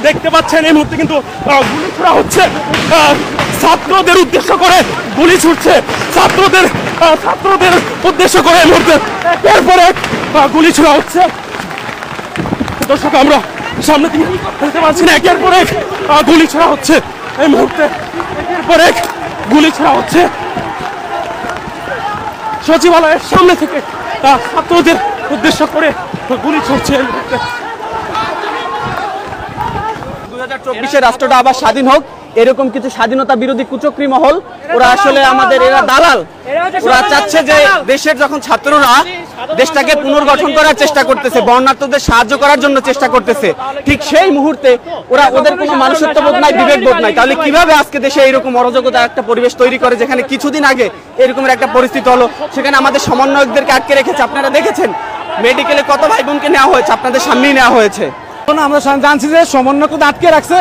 দেখতে পাচ্ছেন এই মুহূর্তে কিন্তু গুলি ছোড়া হচ্ছে, ছাত্রদের উদ্দেশ্য করে গুলি ছুটছে, ছাত্রদের উদ্দেশ্য করে এই মুহূর্তে এরপরে গুলি ছোড়া হচ্ছে। দর্শক আমরা সামনে থেকে বলতে পারছি না, একের পর এক গুলি ছোড়া হচ্ছে এই মুহূর্তে, একের পর এক গুলি ছোড়া হচ্ছে। সচিবালয়ের সামনে থেকে ছাত্রদের উদ্দেশ্য করে গুলি ছুটছে এই মুহূর্তে। 2024 রাষ্ট্রটা আবার স্বাধীন হোক, এরকম কিছু স্বাধীনতা বিরোধী কুচক্রী মহল, ওরা আসলে আমাদের এরা দালাল। ওরা চাচ্ছে যে দেশের যখন ছাত্ররা দেশটাকে পুনর্গঠন করার চেষ্টা করতেছে, বর্ণাঢ্যদের সাহায্য করার জন্য চেষ্টা করতেছে, ঠিক সেই মুহূর্তে ওদের কোনো মানুষত্ববোধ নাই, বিবেকবোধ নাই। তাহলে কিভাবে আজকে দেশে এরকম অরাজকতা একটা পরিবেশ তৈরি করে, যেখানে কিছুদিন আগে এরকমের একটা পরিস্থিতি হলো, সেখানে আমাদের সমন্বয়কদেরকে আটকে রেখেছে। আপনারা দেখেছেন মেডিকেলে কত ভাই বোনকে নেওয়া হয়েছে, আপনাদের সামনেই নেওয়া হয়েছে। আমরা জানছি যে সমন্বয়কদের আটকে রাখছে।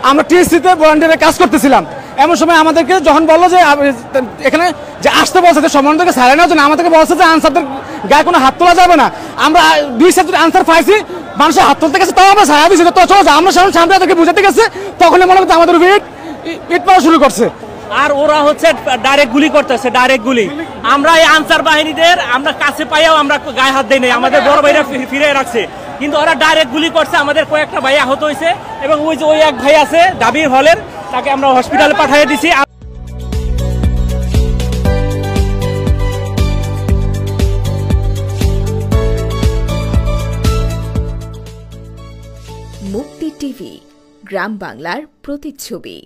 আমরা টিএসসিতে ভলান্টিয়ারে কাজ করতেছিলাম, এমন সময় আমাদেরকে যখন বললো যে এখানে যে আসতে বলছে যে সমন্বয়কে ছাড়াই নেওয়ার জন্য, আমাদেরকে বলছে যে আনসারদের গায়ে কোনো হাত তোলা যাবে না। আমরা 2 সেট আনসার পাইছি, মানুষের হাত তুলতে গেছে, তাও আমরা ছাড়া দিয়েছি, তো চলো আমরা সামনে তাদেরকে বুঝাতে গেছে, তখনই মনে করছে আমাদের ইট মারা শুরু করছে। আর ওরা হচ্ছে ডাইরেক্ট গুলি করতেছে, ডাইরেক্ট গুলি। আমরা এই আনসার বাহিনীদের আমরা কাছে পাইয়াও আমরা গায়ে হাত দেই নাই, আমাদের বড় ভাইরা ফিরে রাখছে, কিন্তু ওরা ডাইরেক্ট গুলি করছে। আমাদের কয়েকটা ভাই আহত হয়েছে এবং ওই এক ভাই আছে দাবির হলের, তাকে আমরা হসপিটালে পাঠিয়ে দিছি। মুক্তি টিভি, গ্রাম বাংলার প্রতিচ্ছবি।